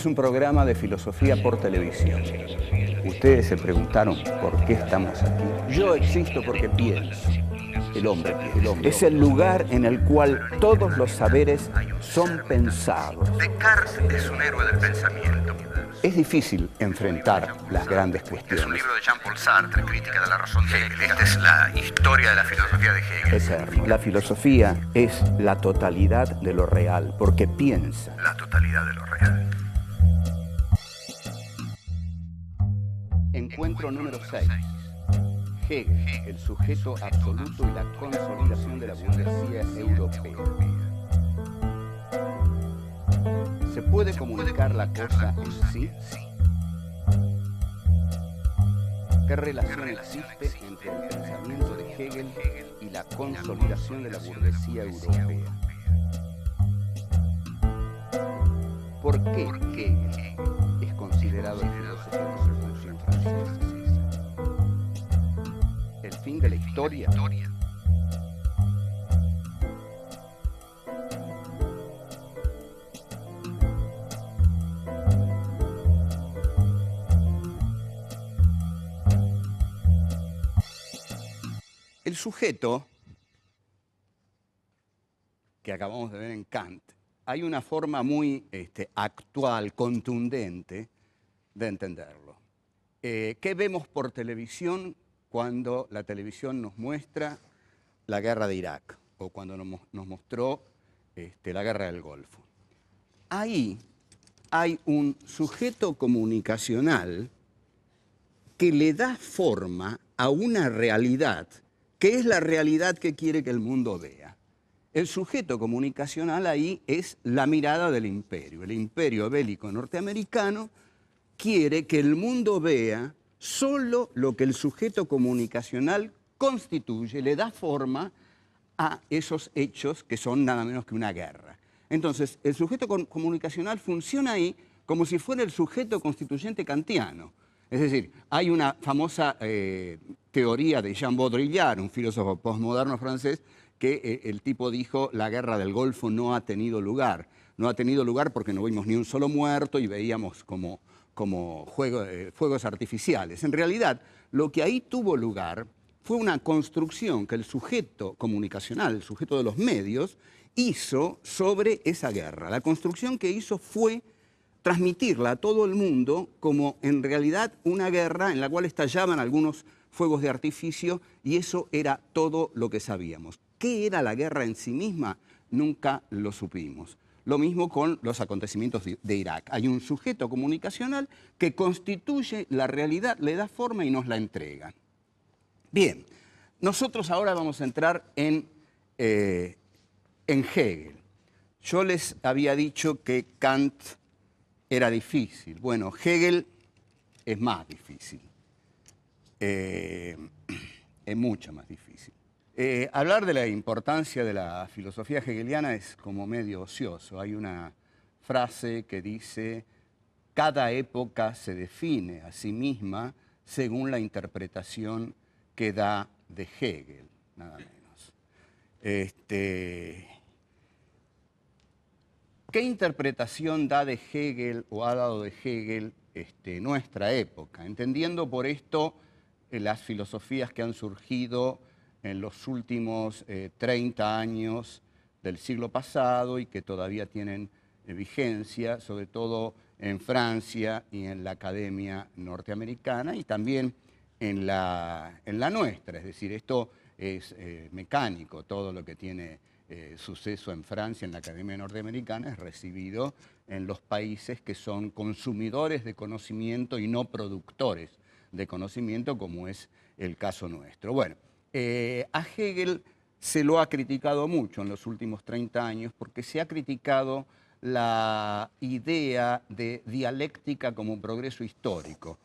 es un programa de filosofía por televisión. Ustedes se preguntaron por qué estamos aquí. Yo existo porque pienso. El hombre es el lugar en el cual todos los saberes son pensados. Descartes es un héroe del pensamiento. Es difícil enfrentar las grandes cuestiones. Es un libro de Jean-Paul Sartre, Crítica de la razón de Hegel. Esta es la historia de la filosofía de Hegel. Eterno. La filosofía es la totalidad de lo real, porque piensa. La totalidad de lo real. Encuentro número 6. Hegel, el sujeto absoluto y la consolidación de la burguesía europea. ¿Se puede comunicar la cosa en sí? ¿Qué relación existe entre el pensamiento de Hegel y la consolidación de la burguesía europea? ¿Por qué Hegel es considerado el filósofo de la Revolución Francesa? ¿El fin de la historia? El sujeto que acabamos de ver en Kant, hay una forma muy actual, contundente de entenderlo. ¿Qué vemos por televisión cuando la televisión nos muestra la guerra de Irak o cuando nos mostró la guerra del Golfo? Ahí hay un sujeto comunicacional que le da forma a una realidad que es la realidad que quiere que el mundo vea. El sujeto comunicacional ahí es la mirada del imperio. El imperio bélico norteamericano quiere que el mundo vea solo lo que el sujeto comunicacional constituye, le da forma a esos hechos que son nada menos que una guerra. Entonces, el sujeto comunicacional funciona ahí como si fuera el sujeto constituyente kantiano. Es decir, hay una famosa teoría de Jean Baudrillard, un filósofo postmoderno francés, que el tipo dijo: la guerra del Golfo no ha tenido lugar. No ha tenido lugar porque no vimos ni un solo muerto y veíamos como fuegos artificiales. En realidad, lo que ahí tuvo lugar fue una construcción que el sujeto comunicacional, el sujeto de los medios, hizo sobre esa guerra. La construcción que hizo fue transmitirla a todo el mundo como en realidad una guerra en la cual estallaban algunos fuegos de artificio, y eso era todo lo que sabíamos. ¿Qué era la guerra en sí misma? Nunca lo supimos. Lo mismo con los acontecimientos de Irak. Hay un sujeto comunicacional que constituye la realidad, le da forma y nos la entrega. Bien, nosotros ahora vamos a entrar en Hegel. Yo les había dicho que Kant era difícil. Bueno, Hegel es más difícil. Es mucho más difícil. Hablar de la importancia de la filosofía hegeliana es como medio ocioso. Hay una frase que dice: cada época se define a sí misma según la interpretación que da de Hegel, nada menos. ¿Qué interpretación da de Hegel o ha dado de Hegel nuestra época? Entendiendo por esto las filosofías que han surgido en los últimos 30 años del siglo pasado y que todavía tienen vigencia, sobre todo en Francia y en la academia norteamericana y también en la nuestra. Es decir, esto es mecánico. Todo lo que tiene suceso en Francia, en la academia norteamericana, es recibido en los países que son consumidores de conocimiento y no productores de conocimiento, como es el caso nuestro. Bueno, a Hegel se lo ha criticado mucho en los últimos 30 años porque se ha criticado la idea de dialéctica como progreso histórico.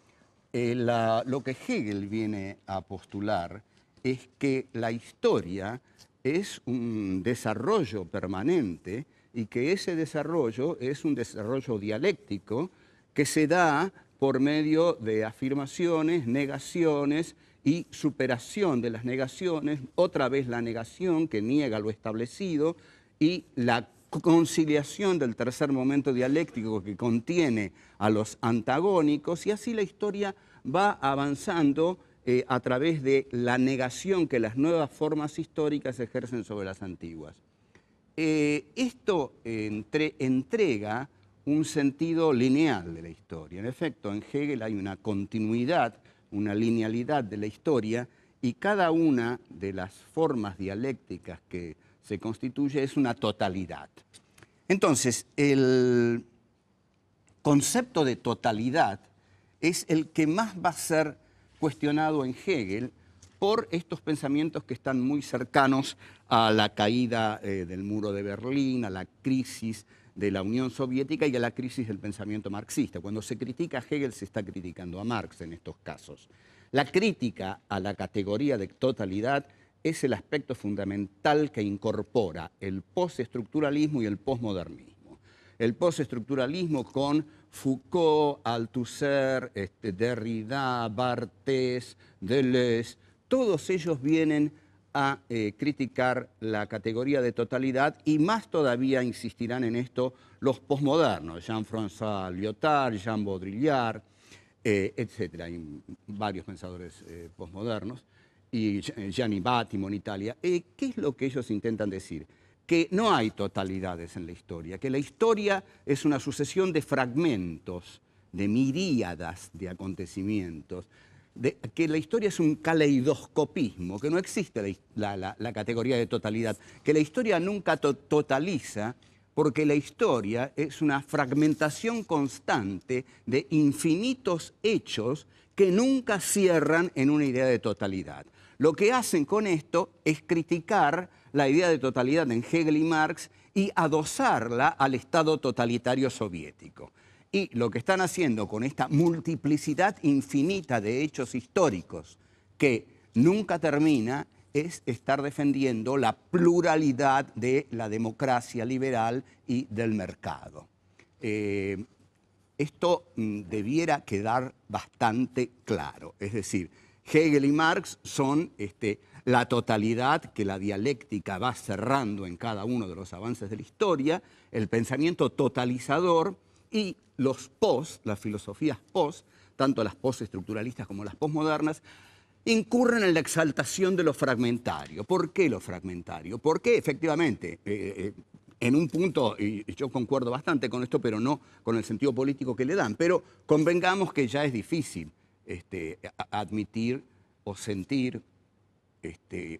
Lo que Hegel viene a postular es que la historia es un desarrollo permanente y que ese desarrollo es un desarrollo dialéctico que se da por medio de afirmaciones, negaciones y superación de las negaciones, otra vez la negación que niega lo establecido y la conciliación del tercer momento dialéctico que contiene a los antagónicos, y así la historia va avanzando a través de la negación que las nuevas formas históricas ejercen sobre las antiguas. Esto entrega un sentido lineal de la historia. En efecto, en Hegel hay una continuidad, una linealidad de la historia, y cada una de las formas dialécticas que se constituye es una totalidad. Entonces, el concepto de totalidad es el que más va a ser cuestionado en Hegel por estos pensamientos que están muy cercanos a la caída del muro de Berlín, a la crisis de la Unión Soviética y a la crisis del pensamiento marxista. Cuando se critica a Hegel, se está criticando a Marx en estos casos. La crítica a la categoría de totalidad es el aspecto fundamental que incorpora el postestructuralismo y el posmodernismo. El postestructuralismo con Foucault, Althusser, Derrida, Barthes, Deleuze, todos ellos vienen a criticar la categoría de totalidad, y más todavía insistirán en esto los posmodernos, Jean-François Lyotard, Jean Baudrillard, etc. Hay varios pensadores posmodernos, y Gianni Battimo en Italia. ¿Qué es lo que ellos intentan decir? Que no hay totalidades en la historia, que la historia es una sucesión de fragmentos, de miríadas de acontecimientos, que la historia es un caleidoscopismo, que no existe la categoría de totalidad, que la historia nunca totaliza, porque la historia es una fragmentación constante de infinitos hechos que nunca cierran en una idea de totalidad. Lo que hacen con esto es criticar la idea de totalidad en Hegel y Marx y adosarla al Estado totalitario soviético. Y lo que están haciendo con esta multiplicidad infinita de hechos históricos que nunca termina es estar defendiendo la pluralidad de la democracia liberal y del mercado. Esto debiera quedar bastante claro. Es decir, Hegel y Marx son la totalidad que la dialéctica va cerrando en cada uno de los avances de la historia, el pensamiento totalizador, y los las filosofías post, tanto las postestructuralistas como las postmodernas, incurren en la exaltación de lo fragmentario. ¿Por qué lo fragmentario? Porque efectivamente, en un punto, y yo concuerdo bastante con esto, pero no con el sentido político que le dan, pero convengamos que ya es difícil admitir o sentir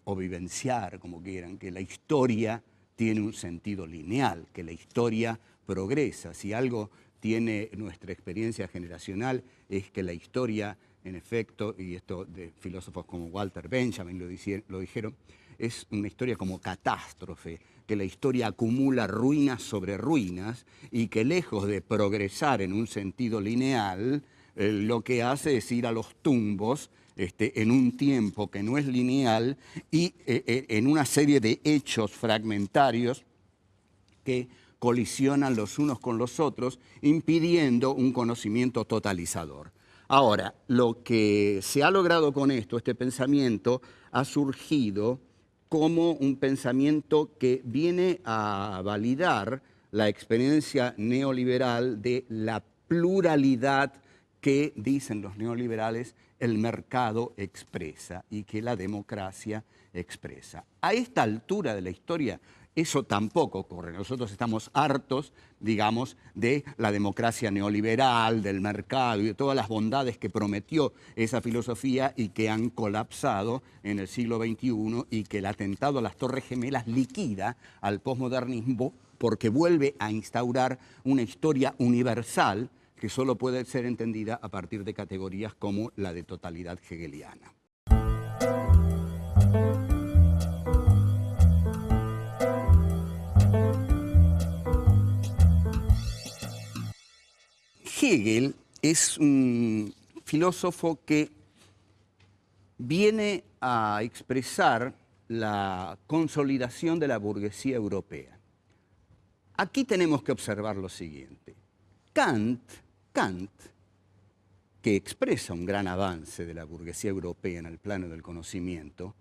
o vivenciar, como quieran, que la historia tiene un sentido lineal, que la historia progresa. Si algo tiene nuestra experiencia generacional es que la historia, en efecto, y esto de filósofos como Walter Benjamin lo dijeron, es una historia como catástrofe, que la historia acumula ruinas sobre ruinas y que lejos de progresar en un sentido lineal, lo que hace es ir a los tumbos en un tiempo que no es lineal y en una serie de hechos fragmentarios que colisionan los unos con los otros, impidiendo un conocimiento totalizador. Ahora, lo que se ha logrado con esto, este pensamiento, ha surgido como un pensamiento que viene a validar la experiencia neoliberal de la pluralidad que, dicen los neoliberales, el mercado expresa y que la democracia expresa. A esta altura de la historia, eso tampoco ocurre. Nosotros estamos hartos, digamos, de la democracia neoliberal, del mercado y de todas las bondades que prometió esa filosofía y que han colapsado en el siglo XXI, y que el atentado a las Torres Gemelas liquida al posmodernismo porque vuelve a instaurar una historia universal que solo puede ser entendida a partir de categorías como la de totalidad hegeliana. Hegel es un filósofo que viene a expresar la consolidación de la burguesía europea. Aquí tenemos que observar lo siguiente. Kant, que expresa un gran avance de la burguesía europea en el plano del conocimiento,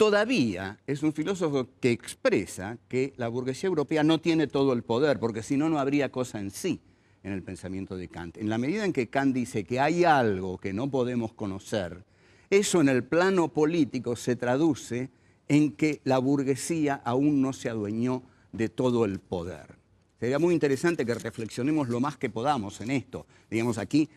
todavía es un filósofo que expresa que la burguesía europea no tiene todo el poder, porque si no, no habría cosa en sí en el pensamiento de Kant. En la medida en que Kant dice que hay algo que no podemos conocer, eso en el plano político se traduce en que la burguesía aún no se adueñó de todo el poder. Sería muy interesante que reflexionemos lo más que podamos en esto. Digamos, aquí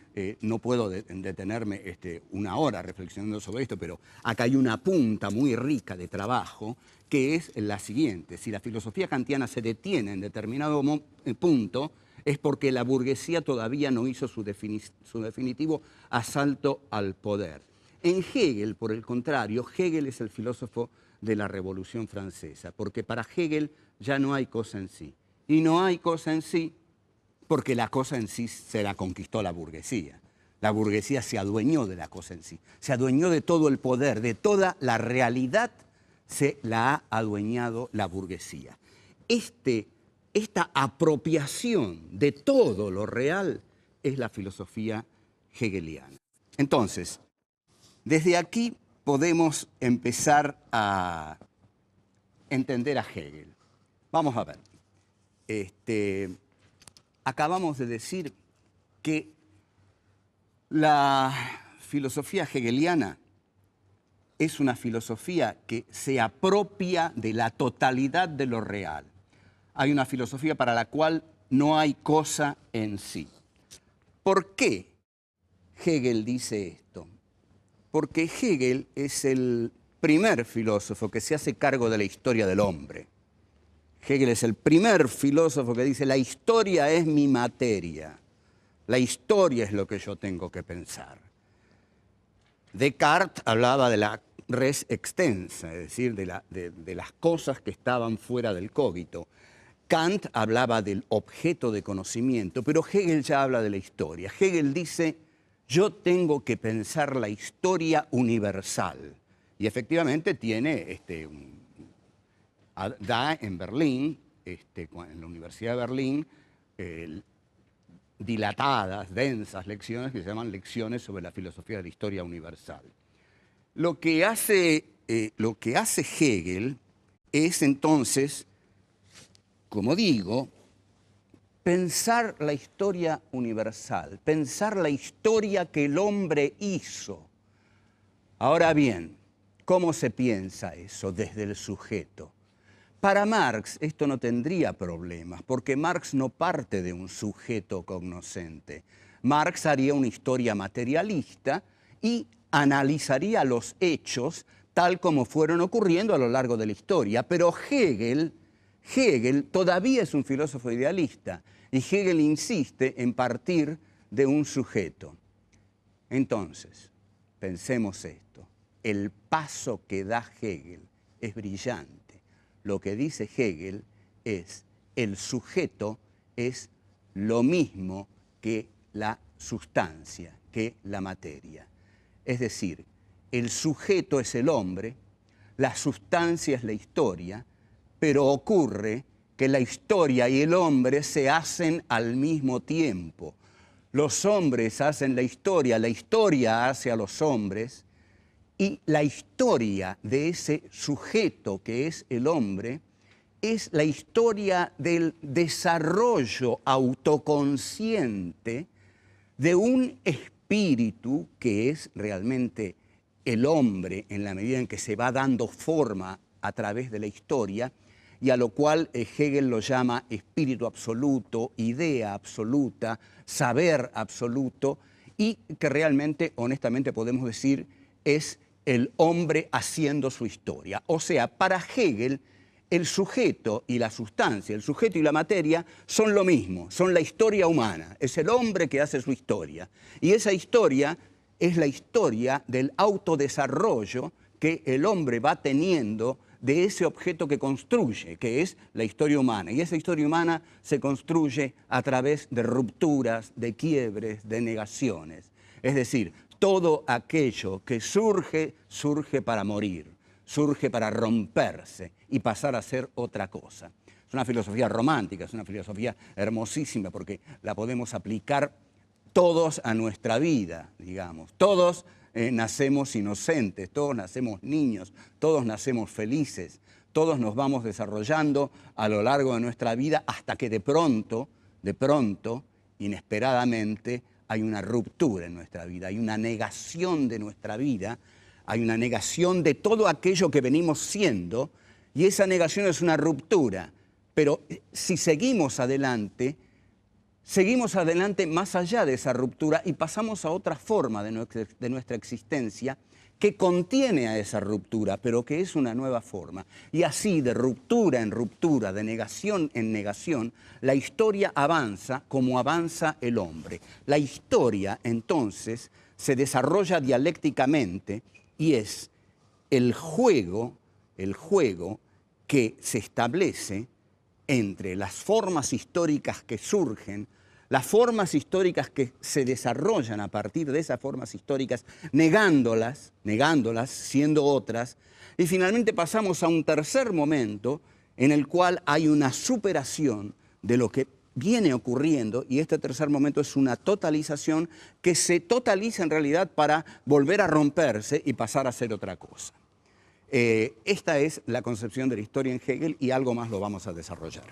no puedo detenerme una hora reflexionando sobre esto, pero acá hay una punta muy rica de trabajo que es la siguiente. Si la filosofía kantiana se detiene en determinado punto, es porque la burguesía todavía no hizo su definitivo asalto al poder. En Hegel, por el contrario, Hegel es el filósofo de la Revolución Francesa, porque para Hegel ya no hay cosa en sí. Y no hay cosa en sí porque la cosa en sí se la conquistó la burguesía. La burguesía se adueñó de la cosa en sí, se adueñó de todo el poder, de toda la realidad se la ha adueñado la burguesía. Esta apropiación de todo lo real es la filosofía hegeliana. Entonces, desde aquí podemos empezar a entender a Hegel. Vamos a ver. Acabamos de decir que la filosofía hegeliana es una filosofía que se apropia de la totalidad de lo real. Hay una filosofía para la cual no hay cosa en sí. ¿Por qué Hegel dice esto? Porque Hegel es el primer filósofo que se hace cargo de la historia del hombre. Hegel es el primer filósofo que dice, la historia es mi materia, la historia es lo que yo tengo que pensar. Descartes hablaba de la res extensa, es decir, de las cosas que estaban fuera del cogito. Kant hablaba del objeto de conocimiento, pero Hegel ya habla de la historia. Hegel dice, yo tengo que pensar la historia universal. Y efectivamente tiene da en Berlín, en la Universidad de Berlín, dilatadas, densas lecciones que se llaman lecciones sobre la filosofía de la historia universal. Lo que hace Hegel es entonces, como digo, pensar la historia universal, pensar la historia que el hombre hizo. Ahora bien, ¿cómo se piensa eso desde el sujeto? Para Marx esto no tendría problemas, porque Marx no parte de un sujeto cognoscente. Marx haría una historia materialista y analizaría los hechos tal como fueron ocurriendo a lo largo de la historia. Pero Hegel todavía es un filósofo idealista y Hegel insiste en partir de un sujeto. Entonces, pensemos esto, el paso que da Hegel es brillante. Lo que dice Hegel es, el sujeto es lo mismo que la sustancia, que la materia. Es decir, el sujeto es el hombre, la sustancia es la historia, pero ocurre que la historia y el hombre se hacen al mismo tiempo. Los hombres hacen la historia hace a los hombres, y la historia de ese sujeto que es el hombre es la historia del desarrollo autoconsciente de un espíritu que es realmente el hombre en la medida en que se va dando forma a través de la historia y a lo cual Hegel lo llama espíritu absoluto, idea absoluta, saber absoluto y que realmente, honestamente podemos decir, es el hombre haciendo su historia. O sea, para Hegel, el sujeto y la sustancia, el sujeto y la materia son lo mismo, son la historia humana. Es el hombre que hace su historia. Y esa historia es la historia del autodesarrollo que el hombre va teniendo de ese objeto que construye, que es la historia humana. Y esa historia humana se construye a través de rupturas, de quiebres, de negaciones. Es decir, todo aquello que surge, surge para morir, surge para romperse y pasar a ser otra cosa. Es una filosofía romántica, es una filosofía hermosísima porque la podemos aplicar todos a nuestra vida, digamos. Todos nacemos inocentes, todos nacemos niños, todos nacemos felices, todos nos vamos desarrollando a lo largo de nuestra vida hasta que de pronto, inesperadamente, hay una ruptura en nuestra vida, hay una negación de nuestra vida, hay una negación de todo aquello que venimos siendo, y esa negación es una ruptura. Pero si seguimos adelante más allá de esa ruptura y pasamos a otra forma de nuestra existencia que contiene a esa ruptura, pero que es una nueva forma. Y así, de ruptura en ruptura, de negación en negación, la historia avanza como avanza el hombre. La historia, entonces, se desarrolla dialécticamente y es el juego que se establece entre las formas históricas que surgen, las formas históricas que se desarrollan a partir de esas formas históricas, negándolas, siendo otras, y finalmente pasamos a un tercer momento en el cual hay una superación de lo que viene ocurriendo, y este tercer momento es una totalización que se totaliza en realidad para volver a romperse y pasar a ser otra cosa. Esta es la concepción de la historia en Hegel y algo más lo vamos a desarrollar.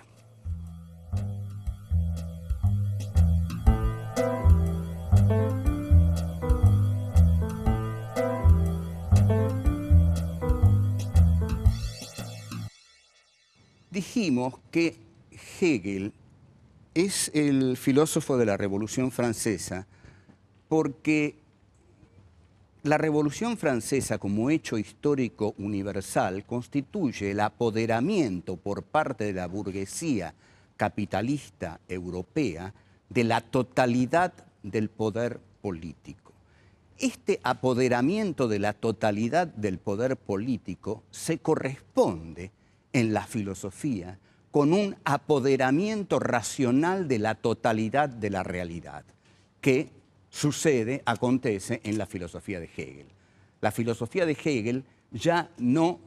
Dijimos que Hegel es el filósofo de la Revolución Francesa porque la Revolución Francesa, como hecho histórico universal, constituye el apoderamiento por parte de la burguesía capitalista europea de la totalidad del poder político. Este apoderamiento de la totalidad del poder político se corresponde en la filosofía con un apoderamiento racional de la totalidad de la realidad, que acontece en la filosofía de Hegel. La filosofía de Hegel ya no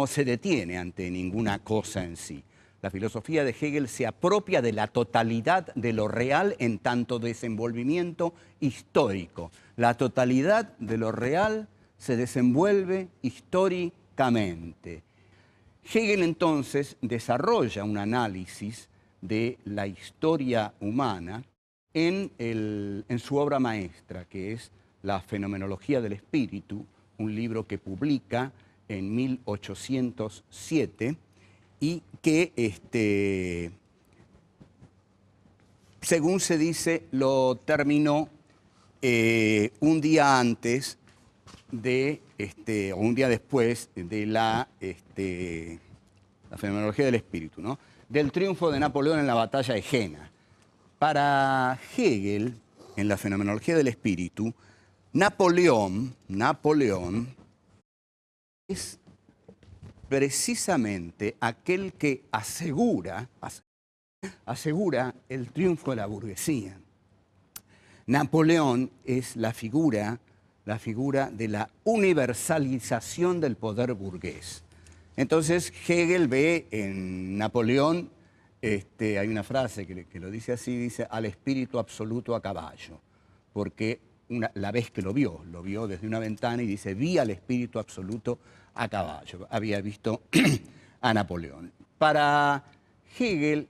se detiene ante ninguna cosa en sí. La filosofía de Hegel se apropia de la totalidad de lo real en tanto desenvolvimiento histórico. La totalidad de lo real se desenvuelve históricamente. Hegel entonces desarrolla un análisis de la historia humana en su obra maestra, que es La Fenomenología del Espíritu, un libro que publica en 1807 y que, según se dice, lo terminó un día antes o un día después de la Fenomenología del Espíritu, ¿no?, del triunfo de Napoleón en la batalla de Jena. Para Hegel, en la Fenomenología del Espíritu, Napoleón es precisamente aquel que asegura el triunfo de la burguesía. Napoleón es la figura de la universalización del poder burgués. Entonces Hegel ve en Napoleón, hay una frase que lo dice así, dice al espíritu absoluto a caballo, porque la vez que lo vio desde una ventana y dice, vi al espíritu absoluto a caballo. Había visto a Napoleón. Para Hegel,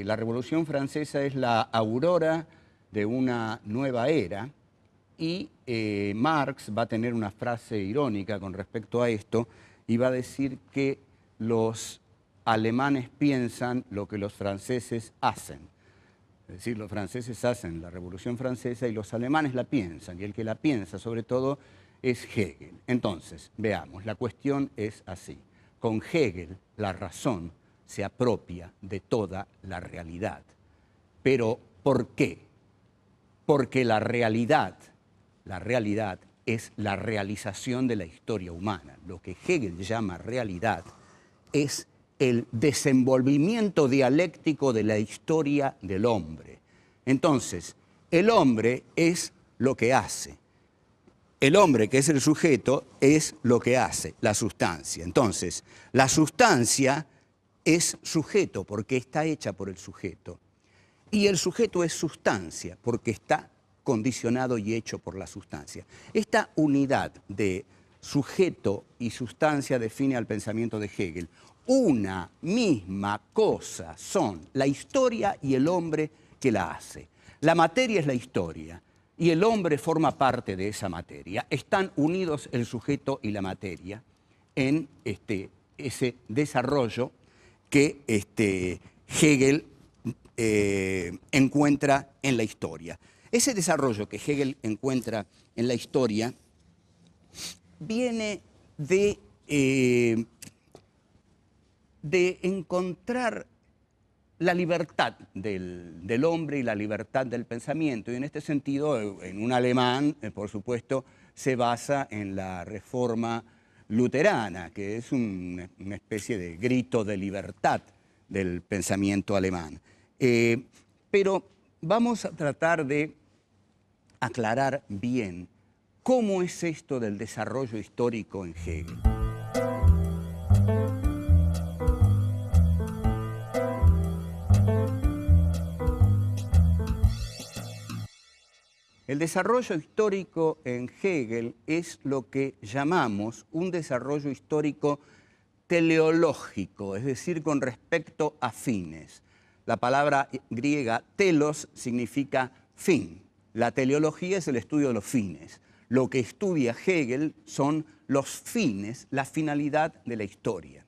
la Revolución Francesa es la aurora de una nueva era y Marx va a tener una frase irónica con respecto a esto y va a decir que los alemanes piensan lo que los franceses hacen. Es decir, los franceses hacen la Revolución Francesa y los alemanes la piensan, y el que la piensa sobre todo es Hegel. Entonces, veamos, la cuestión es así. Con Hegel, la razón se apropia de toda la realidad. Pero, ¿por qué? Porque la realidad es la realización de la historia humana. Lo que Hegel llama realidad es el desenvolvimiento dialéctico de la historia del hombre. Entonces, el hombre es lo que hace. El hombre, que es el sujeto, es lo que hace, la sustancia. Entonces, la sustancia es sujeto porque está hecha por el sujeto. Y el sujeto es sustancia porque está condicionado y hecho por la sustancia. Esta unidad de sujeto y sustancia define al pensamiento de Hegel. Una misma cosa son la historia y el hombre que la hace. La materia es la historia y el hombre forma parte de esa materia. Están unidos el sujeto y la materia en ese desarrollo que Hegel encuentra en la historia. Ese desarrollo que Hegel encuentra en la historia viene de encontrar la libertad del hombre y la libertad del pensamiento. Y en este sentido, en un alemán, por supuesto, se basa en la reforma luterana, que es una especie de grito de libertad del pensamiento alemán. Pero vamos a tratar de aclarar bien cómo es esto del desarrollo histórico en Hegel. El desarrollo histórico en Hegel es lo que llamamos un desarrollo histórico teleológico, es decir, con respecto a fines. La palabra griega telos significa fin. La teleología es el estudio de los fines. Lo que estudia Hegel son los fines, la finalidad de la historia.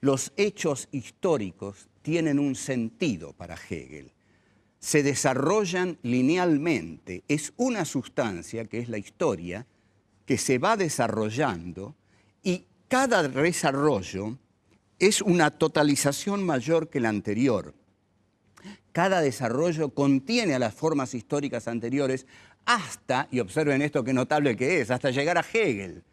Los hechos históricos tienen un sentido para Hegel. Se desarrollan linealmente. Es una sustancia, que es la historia, que se va desarrollando y cada desarrollo es una totalización mayor que la anterior. Cada desarrollo contiene a las formas históricas anteriores hasta, y observen esto qué notable que es, hasta llegar a Hegel.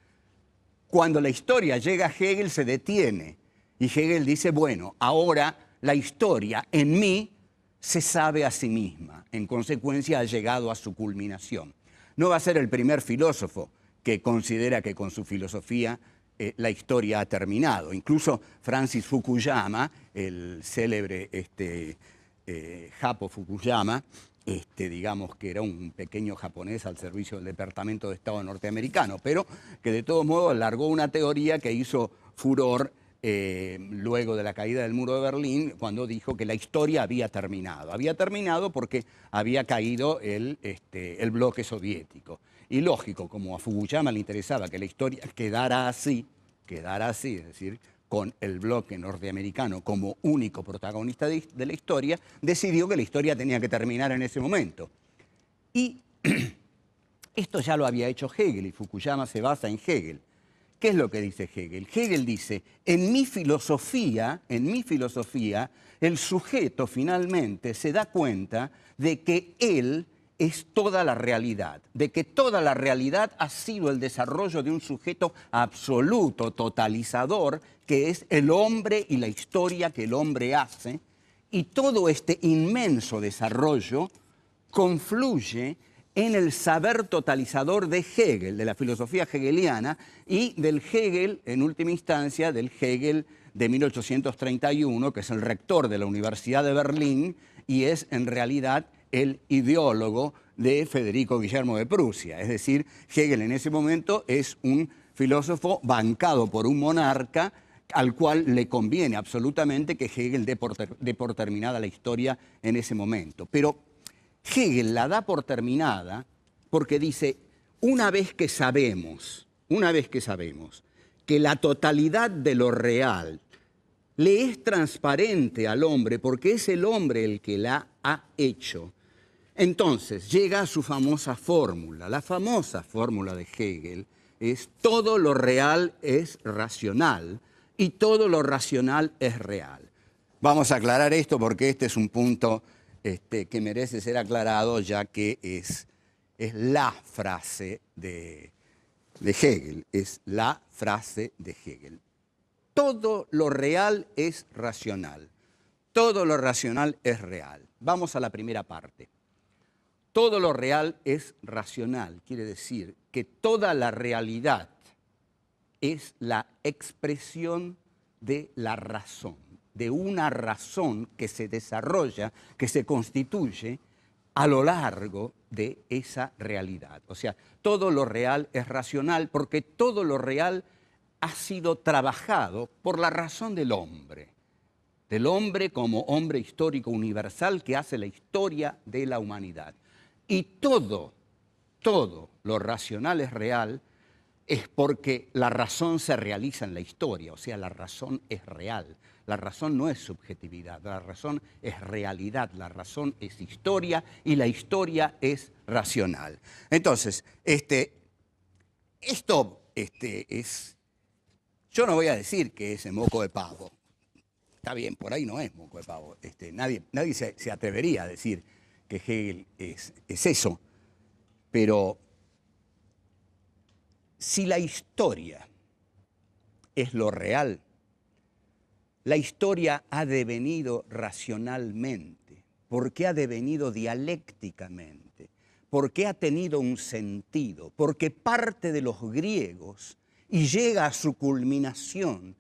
Cuando la historia llega a Hegel se detiene y Hegel dice, bueno, ahora la historia en mí se sabe a sí misma, en consecuencia ha llegado a su culminación. No va a ser el primer filósofo que considera que con su filosofía la historia ha terminado. Incluso Francis Fukuyama, el célebre Japo Fukuyama, digamos que era un pequeño japonés al servicio del Departamento de Estado norteamericano, pero que de todos modos largó una teoría que hizo furor luego de la caída del muro de Berlín, cuando dijo que la historia había terminado. Había terminado porque había caído el bloque soviético. Y lógico, como a Fukuyama le interesaba que la historia quedara así, es decir, con el bloque norteamericano como único protagonista de la historia, decidió que la historia tenía que terminar en ese momento. Y esto ya lo había hecho Hegel, y Fukuyama se basa en Hegel. ¿Qué es lo que dice Hegel? Hegel dice, en mi filosofía, el sujeto finalmente se da cuenta de que él es toda la realidad, de que toda la realidad ha sido el desarrollo de un sujeto absoluto, totalizador, que es el hombre y la historia que el hombre hace, y todo este inmenso desarrollo confluye en el saber totalizador de Hegel, de la filosofía hegeliana, y del Hegel, en última instancia, del Hegel de 1831, que es el rector de la Universidad de Berlín, y es en realidad el ideólogo de Federico Guillermo de Prusia. Es decir, Hegel en ese momento es un filósofo bancado por un monarca al cual le conviene absolutamente que Hegel dé por terminada la historia en ese momento. Pero Hegel la da por terminada porque dice, una vez que sabemos que la totalidad de lo real le es transparente al hombre porque es el hombre el que la ha hecho, entonces llega a su famosa fórmula. La famosa fórmula de Hegel es todo lo real es racional y todo lo racional es real. Vamos a aclarar esto porque este es un punto que merece ser aclarado, ya que es la frase de Hegel, es la frase de Hegel. Todo lo real es racional, todo lo racional es real. Vamos a la primera parte. Todo lo real es racional, quiere decir que toda la realidad es la expresión de la razón, de una razón que se desarrolla, que se constituye a lo largo de esa realidad. O sea, todo lo real es racional porque todo lo real ha sido trabajado por la razón del hombre como hombre histórico universal que hace la historia de la humanidad. Y todo lo racional es real es porque la razón se realiza en la historia, o sea, la razón es real. La razón no es subjetividad, la razón es realidad, la razón es historia y la historia es racional. Entonces, esto es... Yo no voy a decir que es moco de pavo. Está bien, por ahí no es moco de pavo. Nadie se atrevería a decir que Hegel es eso. Pero si la historia es lo real, la historia ha devenido racionalmente, porque ha devenido dialécticamente, porque ha tenido un sentido, porque parte de los griegos y llega a su culminación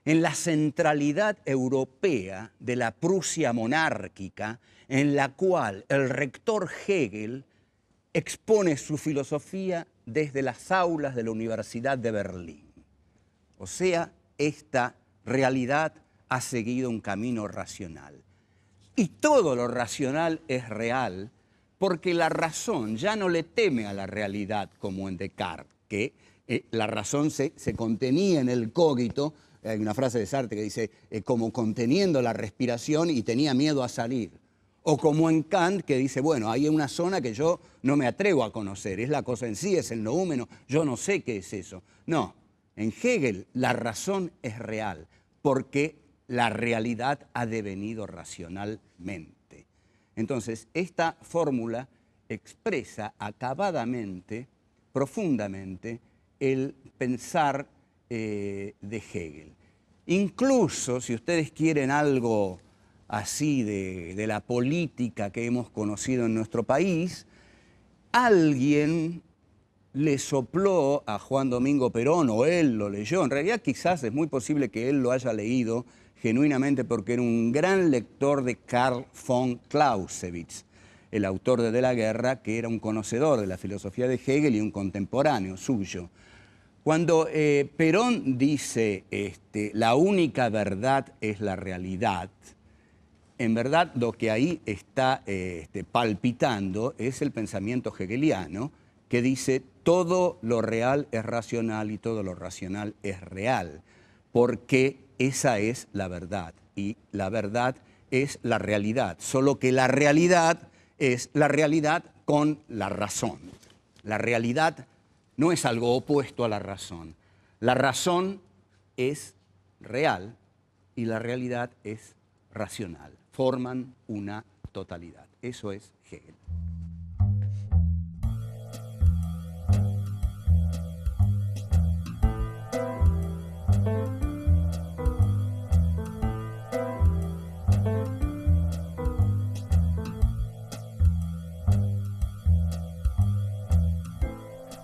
en la centralidad europea de la Prusia monárquica, en la cual el rector Hegel expone su filosofía desde las aulas de la Universidad de Berlín. O sea, esta realidad ha seguido un camino racional. Y todo lo racional es real porque la razón ya no le teme a la realidad como en Descartes, que la razón se contenía en el cogito. Hay una frase de Sartre que dice, como conteniendo la respiración y tenía miedo a salir. O como en Kant, que dice, bueno, hay una zona que yo no me atrevo a conocer, es la cosa en sí, es el noúmeno, yo no sé qué es eso. No, en Hegel la razón es real, porque la realidad ha devenido racionalmente. Entonces, esta fórmula expresa acabadamente, profundamente, el pensar de Hegel. Incluso, si ustedes quieren algo así de la política que hemos conocido en nuestro país, alguien le sopló a Juan Domingo Perón, o él lo leyó. En realidad quizás es muy posible que él lo haya leído genuinamente porque era un gran lector de Karl von Clausewitz, el autor de la Guerra, que era un conocedor de la filosofía de Hegel y un contemporáneo suyo. Cuando Perón dice la única verdad es la realidad, en verdad lo que ahí está palpitando es el pensamiento hegeliano que dice todo lo real es racional y todo lo racional es real, porque esa es la verdad y la verdad es la realidad, solo que la realidad es la realidad con la razón. La realidad no es algo opuesto a la razón. La razón es real y la realidad es racional. Forman una totalidad. Eso es Hegel.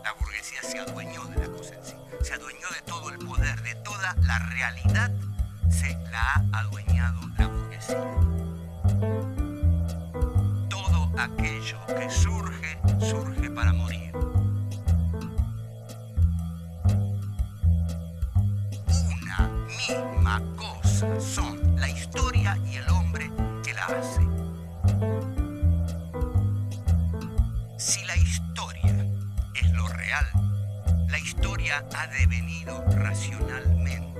La burguesía se adueñó de la cosa en sí, se adueñó de todo el poder, de toda la realidad, se la ha adueñado la burguesía. Todo aquello que surge, surge para morir. Una misma cosa son la historia y el hombre que la hace. Si la historia es lo real, la historia ha devenido racionalmente.